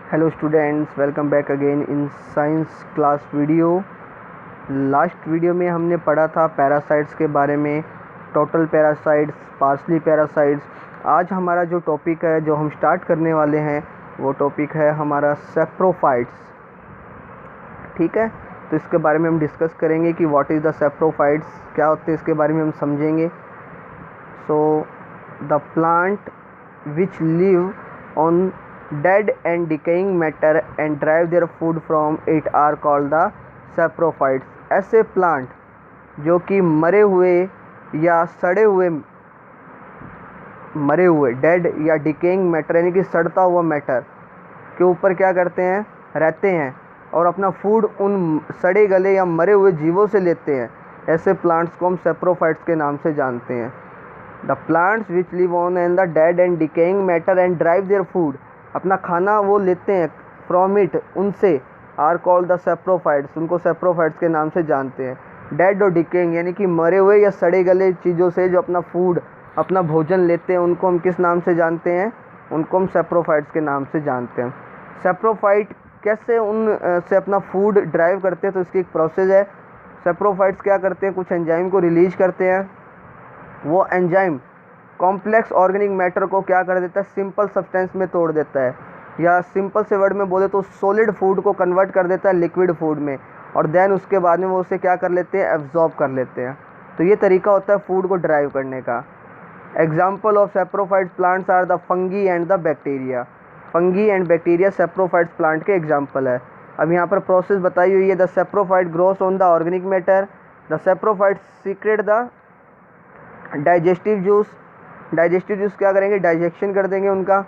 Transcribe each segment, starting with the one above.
Hello students, welcome back again in science class video. Last video में हमने पढ़ा था पैरासाइट्स के बारे में, टोटल पैरासाइट्स, पार्सली पैरासाइट्स। आज हमारा जो टॉपिक है, जो हम स्टार्ट करने वाले हैं, वो टॉपिक है हमारा सेप्रोफाइट्स। ठीक है, तो इसके बारे में हम डिस्कस करेंगे कि व्हाट इज़ द सेप्रोफाइट्स, क्या होते हैं, इसके बारे में हम समझेंगे। So the plant which live on dead and decaying matter and derive their food from it are called the saprophytes। ऐसे प्लांट जो कि मरे हुए या सड़े हुए, डेड या डिकेइंग मैटर यानी कि सड़ता हुआ मैटर के ऊपर क्या करते हैं, रहते हैं और अपना फूड उन सड़े गले या मरे हुए जीवों से लेते हैं, ऐसे प्लांट्स को हम सेप्रोफाइट्स के नाम से जानते हैं। The plants which live on and the dead and decaying matter and drive their food, अपना खाना वो लेते हैं फ्रॉम इट, उनसे, आर कॉल्ड द सेप्रोफाइट्स, उनको सेप्रोफाइट्स के नाम से जानते हैं। डेड और डिकेइंग यानी कि मरे हुए या सड़े गले चीज़ों से जो अपना फूड, अपना भोजन लेते हैं, उनको हम किस नाम से जानते हैं, उनको हम सेप्रोफाइट्स के नाम से जानते हैं। सेप्रोफाइट कैसे उन से अपना फूड ड्राइव करते हैं, तो इसकी एक प्रोसेस है। सेप्रोफाइट्स क्या करते हैं, कुछ एंजाइम को रिलीज करते हैं। वो एंजाइम कॉम्प्लेक्स ऑर्गेनिक मैटर को क्या कर देता है, सिंपल सब्सटेंस में तोड़ देता है, या सिंपल से वर्ड में बोले तो सॉलिड फूड को कन्वर्ट कर देता है लिक्विड फूड में, और देन उसके बाद में वो उसे क्या कर लेते हैं, एब्जॉर्ब कर लेते हैं। तो ये तरीका होता है फूड को ड्राइव करने का। Example of saprophytes plants are the fungi and the bacteria. Fungi and bacteria saprophytes plant के एग्जाम्पल है। अब यहाँ पर प्रोसेस बताई हुई है। The saprophyte grows on the organic matter, the saprophytes secrete the digestive juice. Digestive juice क्या करेंगे, डाइजेक्शन कर देंगे उनका।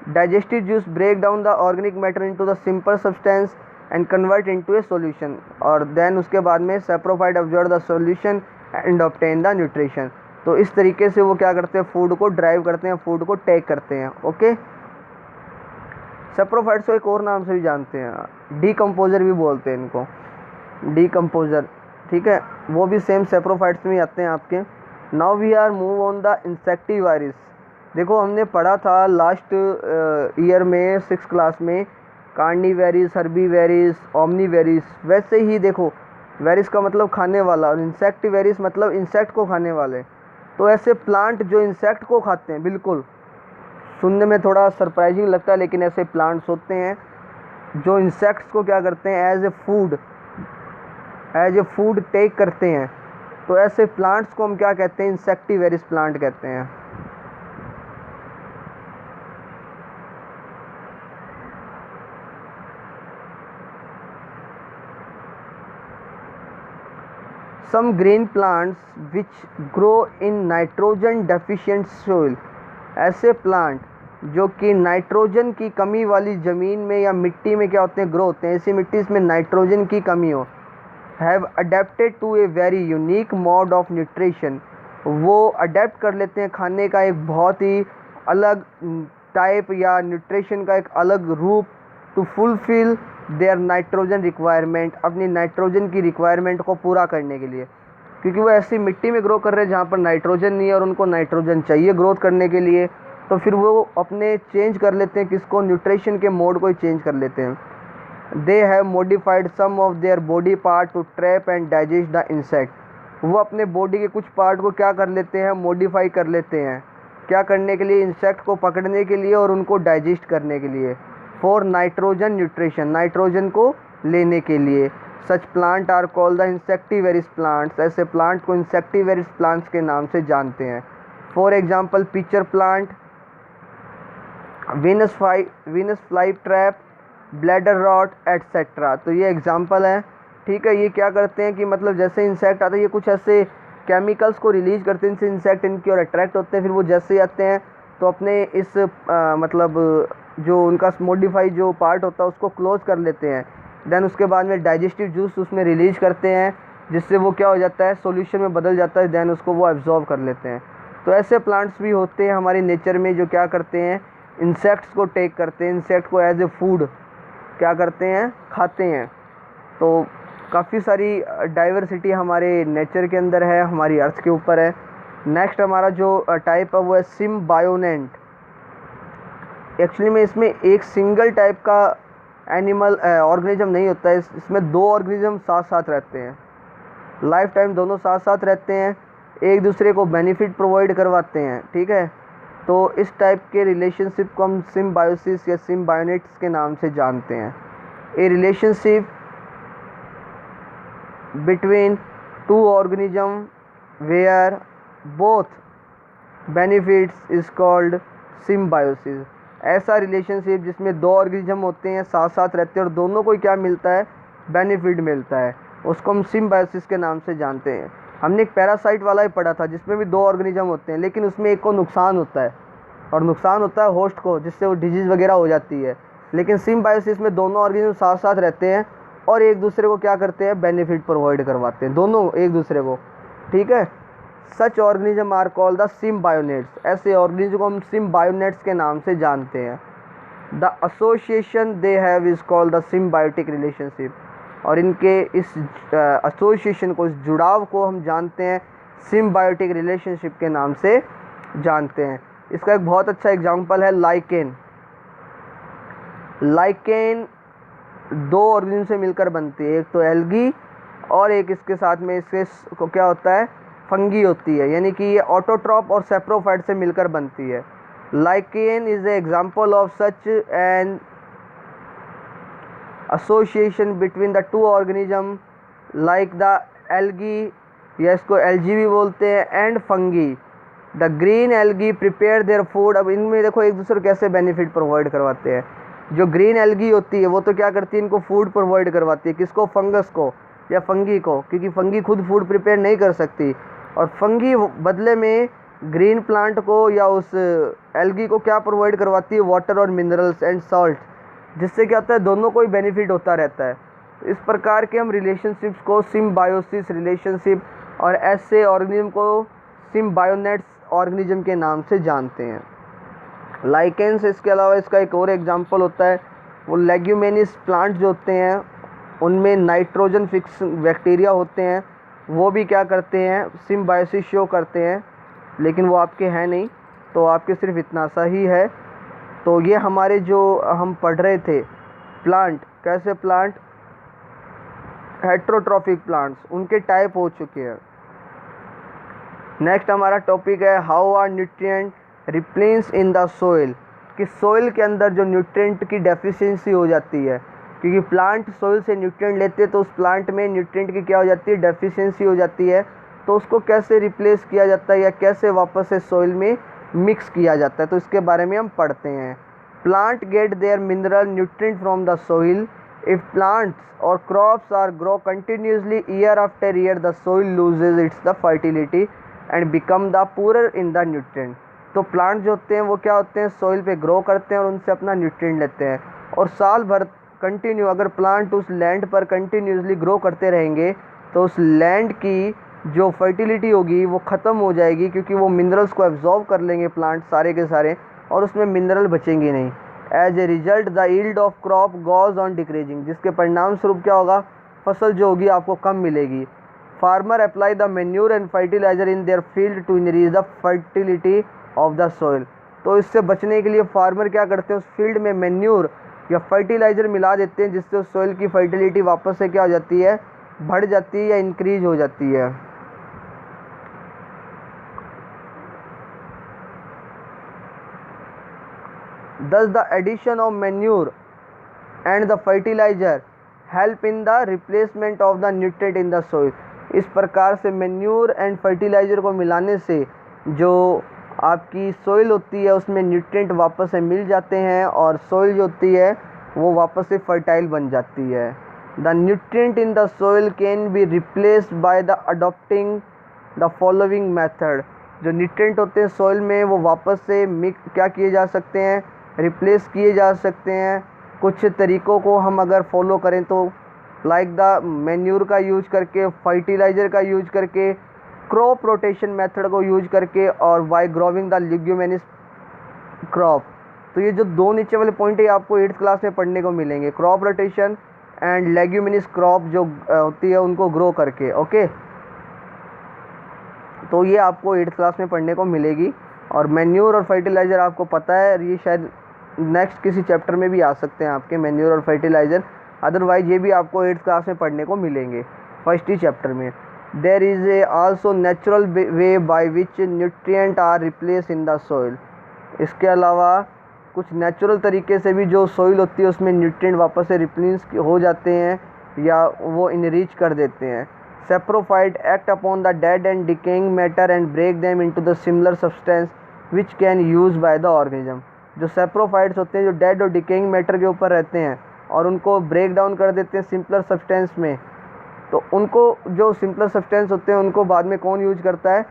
Digestive juice break down the organic matter into the simple substance and convert into a solution, और then उसके बाद में saprophyte absorb the solution and obtain the nutrition. तो इस तरीके से वो क्या करते हैं, फूड को ड्राइव करते हैं, फूड को टेक करते हैं। ओके, सेप्रोफाइट्स को एक और नाम से भी जानते हैं, डीकम्पोजर भी बोलते हैं इनको, डीकम्पोजर। ठीक है, वो भी सेम सेप्रोफाइट्स में आते हैं आपके। Now we are move on the insectivorous. देखो, हमने पढ़ा था लास्ट ईयर में 6th क्लास में कार्निवेरिस, हर्बीवेरिस, ओमनीवेरिस। वैसे ही देखो, वेरिस का मतलब खाने वाला और इंसेक्टिवेरिस मतलब इंसेक्ट को खाने वाले। तो ऐसे प्लांट जो इंसेक्ट को खाते हैं, बिल्कुल सुनने में थोड़ा सरप्राइजिंग लगता है, लेकिन ऐसे प्लांट्स होते हैं जो इंसेक्ट्स को क्या करते हैं, एज ए फूड टेक करते हैं। तो ऐसे प्लांट्स को हम क्या कहते हैं, इंसेक्टिवेरिस प्लांट कहते हैं। Some green plants which grow in nitrogen deficient soil. ऐसे प्लांट जो कि नाइट्रोजन की कमी वाली ज़मीन में या मिट्टी में क्या होते हैं, ग्रो होते हैं। ऐसी मिट्टी इसमें नाइट्रोजन की कमी हो, have adapted to a very unique mode of nutrition. वो अडेप्ट कर लेते हैं खाने का एक बहुत ही अलग टाइप या न्यूट्रिशन का एक अलग रूप, to fulfil their nitrogen requirement, अपनी नाइट्रोजन की रिक्वायरमेंट को पूरा करने के लिए। क्योंकि वो ऐसी मिट्टी में ग्रो कर रहे हैं जहाँ पर नाइट्रोजन नहीं है और उनको नाइट्रोजन चाहिए ग्रोथ करने के लिए, तो फिर वो अपने चेंज कर लेते हैं, किसको, न्यूट्रिशन के मोड को ही चेंज कर लेते हैं। They have modified some of their body part to trap and digest the insect. वो अपने बॉडी के कुछ पार्ट को क्या कर लेते हैं, मॉडिफाई कर लेते हैं, क्या करने के लिए, इंसेक्ट को पकड़ने के लिए और उनको डाइजेस्ट करने के लिए, फॉर नाइट्रोजन न्यूट्रिशन, नाइट्रोजन को लेने के लिए। Such plant are called the insectivorous plants. ऐसे प्लांट को इंसेक्टिवेरिस प्लांट्स के नाम से जानते हैं। For example, pitcher plant, Venus fly trap, bladder wort etcetera. तो ये एग्जाम्पल है। ठीक है, ये क्या करते हैं कि मतलब जैसे इंसेक्ट आते हैं, ये कुछ ऐसे केमिकल्स को रिलीज करते हैं, इनसे इंसेक्ट इनकी ओर अट्रैक्ट होते हैं। फिर वो जैसे ही आते हैं तो अपने इस मतलब जो उनका मॉडिफाई जो पार्ट होता है उसको क्लोज कर लेते हैं। देन उसके बाद में डाइजेस्टिव जूस उसमें रिलीज करते हैं, जिससे वो क्या हो जाता है, सॉल्यूशन में बदल जाता है। देन उसको वो एब्जॉर्ब कर लेते हैं। तो ऐसे प्लांट्स भी होते हैं हमारे नेचर में जो क्या करते हैं, इंसेक्ट्स को टेक करते हैं, इंसेक्ट को एज ए फूड क्या करते हैं, खाते हैं। तो काफ़ी सारी डाइवर्सिटी हमारे नेचर के अंदर है, हमारी अर्थ के ऊपर है। नेक्स्ट हमारा जो टाइप है वो है सिम्बायोनेंट। एक्चुअली में इसमें एक सिंगल टाइप का एनिमल ऑर्गेनिज्म नहीं होता है, इसमें दो ऑर्गेनिज्म साथ साथ रहते हैं, लाइफ टाइम दोनों साथ साथ रहते हैं, एक दूसरे को बेनिफिट प्रोवाइड करवाते हैं, ठीक है। तो इस टाइप के रिलेशनशिप को हम सिम्बायोसिस या सिम्बायोनेट्स के नाम से जानते हैं। A relationship between two organism where both benefits is called symbiosis. ऐसा रिलेशनशिप जिसमें दो ऑर्गेनिज्म होते हैं, साथ साथ रहते हैं और दोनों को क्या मिलता है, बेनिफिट मिलता है, उसको हम सिम्बायोसिस के नाम से जानते हैं। हमने एक पैरासाइट वाला ही पढ़ा था जिसमें भी दो ऑर्गेनिज्म होते हैं, लेकिन उसमें एक को नुकसान होता है और नुकसान होता है होस्ट को, जिससे वो डिजीज़ वगैरह हो जाती है। लेकिन सिम्बायोसिस में दोनों ऑर्गेनिज्म साथ साथ रहते हैं और एक दूसरे को क्या करते हैं, बेनिफिट प्रोवाइड करवाते हैं दोनों एक दूसरे को, ठीक है। सच ऑर्गेनिज्म आर कॉल्ड द सिम्बायोनेट्स। ऐसे ऑर्गेनिज्म को हम सिम्बायोनेट्स के नाम से जानते हैं। The association they have is called the symbiotic relationship. और इनके इस एसोसिएशन को, इस जुड़ाव को हम जानते हैं सिम्बायोटिक रिलेशनशिप के नाम से जानते हैं। इसका एक बहुत अच्छा एग्जांपल है लाइकेन। लाइकेन दो ऑर्गेनिज्म से मिलकर बनती है, एक तो एल्गी और एक इसके साथ में इसके को क्या होता है, फंगी होती है, यानी कि ये ऑटोट्रॉप और सेप्रोफाइट से मिलकर बनती है। Lichen is a example of such an association between the two organism like the algae, या इसको एल्गी भी बोलते हैं, and fungi. The green algae prepare their food. अब इनमें देखो एक दूसरे को कैसे बेनिफिट प्रोवाइड करवाते हैं। जो ग्रीन एल्गी होती है वो तो क्या करती है, इनको फूड प्रोवाइड करवाती है, किसको, फंगस को या फंगी को, क्योंकि फंगी खुद फूड प्रिपेयर नहीं कर सकती। और फंगी बदले में ग्रीन प्लांट को या उस एल्गी को क्या प्रोवाइड करवाती है, वाटर और मिनरल्स एंड सॉल्ट, जिससे क्या होता है, दोनों को ही बेनिफिट होता रहता है। इस प्रकार के हम रिलेशनशिप्स को सिम्बायोसिस रिलेशनशिप और ऐसे ऑर्गेनिज्म को सिम्बायोनेट्स ऑर्गेनिज्म के नाम से जानते हैं। लाइकेन्स, इसके अलावा इसका एक और एग्जांपल होता है वो लेग्यूमिनस प्लांट जो होते हैं, उनमें नाइट्रोजन फिक्स बैक्टीरिया होते हैं, वो भी क्या करते हैं, सिम्बायोसिस शो करते हैं, लेकिन वो आपके हैं नहीं, तो आपके सिर्फ इतना सा ही है। तो ये हमारे जो हम पढ़ रहे थे प्लांट, कैसे प्लांट, हेट्रोट्रॉफिक प्लांट्स, उनके टाइप हो चुके हैं। नेक्स्ट हमारा टॉपिक है how are nutrient replace in the soil, कि सोइल के अंदर जो न्यूट्रिएंट की डेफिशिएंसी हो जाती है, क्योंकि प्लांट सोइल से न्यूट्रिएंट लेते हैं तो उस प्लांट में न्यूट्रिएंट की क्या हो जाती है, डेफिशिएंसी हो जाती है, तो उसको कैसे रिप्लेस किया जाता है या कैसे वापस से सोइल में मिक्स किया जाता है, तो इसके बारे में हम पढ़ते हैं। Plant get their mineral nutrient from the soil. If plants और crops are grow continuously year after year, the soil loses its the fertility and become the poor in the nutrient. तो प्लांट जो होते हैं वो क्या होते हैं, soil पे ग्रो करते हैं और उनसे अपना न्यूट्रिएंट लेते हैं, और साल भर कंटिन्यू अगर प्लांट उस लैंड पर कंटिन्यूसली ग्रो करते रहेंगे तो उस लैंड की जो फर्टिलिटी होगी वो ख़त्म हो जाएगी, क्योंकि वो मिनरल्स को एब्जॉर्ब कर लेंगे प्लांट सारे के सारे, और उसमें मिनरल बचेंगे नहीं। As a result the yield of crop goes on decreasing, जिसके परिणाम स्वरूप क्या होगा, फसल जो होगी आपको कम मिलेगी। Farmer apply the manure and fertiliser in their field to increase the fertility of the soil. तो इससे बचने के लिए फार्मर क्या करते हैं, उस फील्ड में मैन्यूर या फर्टिलाइज़र मिला देते हैं, जिससे उस सोइल की फर्टिलिटी वापस से क्या हो जाती है, बढ़ जाती है या इंक्रीज हो जाती है। Thus the addition of manure and the fertilizer help in the replacement of the nutrient in the soil। इस प्रकार से मैन्यूर एंड फर्टिलाइज़र को मिलाने से जो आपकी सोइल होती है उसमें न्यूट्रिएंट वापस से मिल जाते हैं और सोइल जो होती है वो वापस से फर्टाइल बन जाती है। The nutrient in the soil can be replaced by the adopting the following method. जो न्यूट्रिएंट होते हैं सोइल में वो वापस से क्या किए जा सकते हैं, रिप्लेस किए जा सकते हैं। कुछ तरीक़ों को हम अगर फॉलो करें तो लाइक द मैन्यूर का यूज करके, फर्टिलाइज़र का यूज करके, क्रॉप रोटेशन मेथड को यूज करके, और by growing the leguminous crop. तो ये जो दो नीचे वाले पॉइंट है आपको 8th क्लास में पढ़ने को मिलेंगे, crop rotation and leguminous crop जो होती है उनको ग्रो करके, ओके। तो ये आपको 8th क्लास में पढ़ने को मिलेगी। और मैन्यूर और फर्टिलाइज़र आपको पता है, ये शायद नेक्स्ट किसी चैप्टर में भी आ सकते हैं आपके, मैन्योर और फर्टिलाइज़र। अदरवाइज ये भी आपको 8th क्लास में पढ़ने को मिलेंगे फर्स्ट ही चैप्टर में। There is a also natural way by which nutrient are replace in the soil. इसके अलावा कुछ नेचुरल तरीके से भी जो सॉइल होती है उसमें न्यूट्रिएंट वापस से रिप्लेस हो जाते हैं या वो इनरिच कर देते हैं। Saprophyte act upon the dead and decaying matter and break them into the similar substance which can use by the organism. जो सैप्रोफाइट्स होते हैं जो डेड और डिकेइंग मैटर के ऊपर रहते हैं और उनको ब्रेक डाउन कर देते हैं सिंपलर सब्सटेंस में, तो उनको जो सिंपलर सब्सटेंस होते हैं उनको बाद में कौन यूज करता है?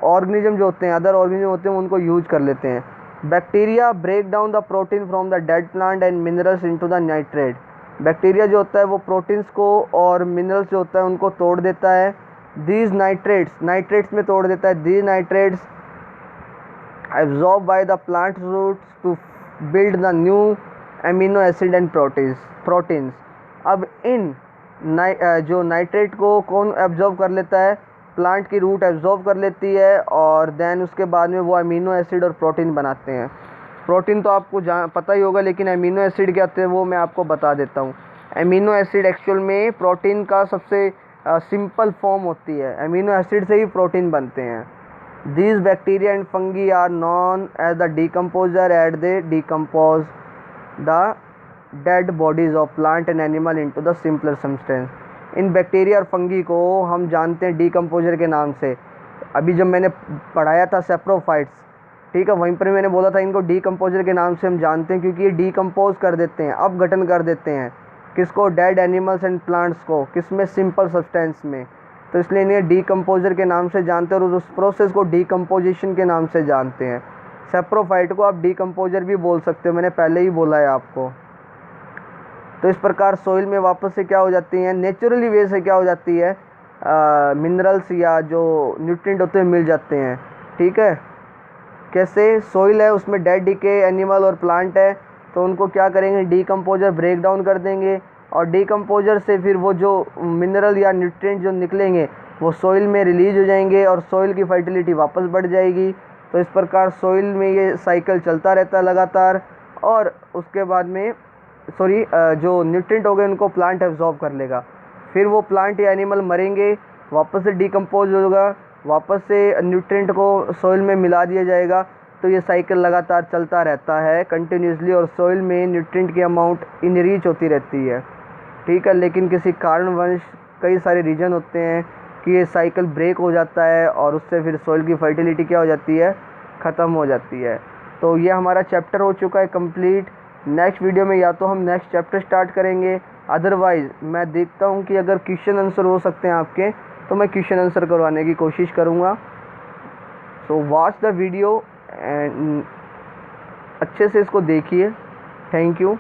ऑर्गेनिज्म जो होते हैं, अदर ऑर्गेनिज्म होते हैं, उनको यूज कर लेते हैं। Bacteria break down the protein from the dead plant and minerals into the nitrate. Bacteria जो होता है वो प्रोटीन्स को और मिनरल्स जो होता है उनको तोड़ देता है। दीज नाइट्रेट्स में तोड़ देता है। These nitrates absorb by the plant roots to build the new amino acid and proteins. अब इन जो नाइट्रेट को कौन एब्जॉर्ब कर लेता है? प्लांट की रूट एब्जॉर्ब कर लेती है और देन उसके बाद में वो अमीनो एसिड और प्रोटीन बनाते हैं। प्रोटीन तो आपको पता ही होगा, लेकिन अमीनो एसिड क्या होते हैं वो मैं आपको बता देता हूँ। अमीनो एसिड एक्चुअल में प्रोटीन का सबसे सिंपल फॉर्म होती है। अमीनो एसिड से ही प्रोटीन बनते हैं। These bacteria and fungi are known as the decomposer at they decompose the dead bodies of plant and animal into the simpler substance. इन bacteria और फंगी को हम जानते हैं डिकम्पोजर के नाम से। अभी जब मैंने पढ़ाया था सैप्रोफाइट्स, ठीक है, वहीं पर मैंने बोला था इनको डिकम्पोजर के नाम से हम जानते हैं क्योंकि ये डिकम्पोज कर देते हैं, अपघटन कर देते हैं। किसको? डेड एनिमल्स एंड प्लांट्स को। किसमें? सिंपल सब्सटेंस में। तो इसलिए इन्हें डिकम्पोजर के नाम से जानते हैं और उस प्रोसेस को डिकम्पोजिशन के नाम से जानते हैं। सैप्रोफाइट को आप डिकम्पोजर भी बोल सकते हो, मैंने पहले ही बोला है आपको। तो इस प्रकार सॉइल में वापस से क्या हो जाती हैं? नेचुरली वे से क्या हो जाती है? मिनरल्स या जो न्यूट्रिएंट होते हैं मिल जाते हैं। ठीक है, कैसे? सॉइल है, उसमें डेड डिके एनिमल और प्लांट है, तो उनको क्या करेंगे? डिकम्पोजर ब्रेक डाउन कर देंगे और डिकम्पोजर से फिर वो जो मिनरल या न्यूट्रिएंट जो निकलेंगे वो सॉइल में रिलीज हो जाएंगे और सॉइल की फर्टिलिटी वापस बढ़ जाएगी। तो इस प्रकार सॉइल में ये साइकिल चलता रहता है लगातार और उसके बाद में जो न्यूट्रिएंट हो गए उनको प्लांट एब्जॉर्ब कर लेगा। फिर वो प्लांट या एनिमल मरेंगे, वापस से डिकम्पोज होगा, वापस से न्यूट्रिएंट को सॉइल में मिला दिया जाएगा। तो ये साइकिल लगातार चलता रहता है कंटिन्यूसली और सॉइल में न्यूट्रिएंट की अमाउंट इनरीच होती रहती है। ठीक है, लेकिन किसी कारणवश कई सारे रीजन होते हैं कि ये साइकिल ब्रेक हो जाता है और उससे फिर सॉइल की फर्टिलिटी क्या हो जाती है? ख़त्म हो जाती है। तो ये हमारा चैप्टर हो चुका है कंप्लीट। नेक्स्ट वीडियो में या तो हम नेक्स्ट चैप्टर स्टार्ट करेंगे, अदरवाइज़ मैं देखता हूँ कि अगर क्वेश्चन आंसर हो सकते हैं आपके तो मैं क्वेश्चन आंसर करवाने की कोशिश करूँगा। So watch the video and अच्छे से इसको देखिए। Thank you.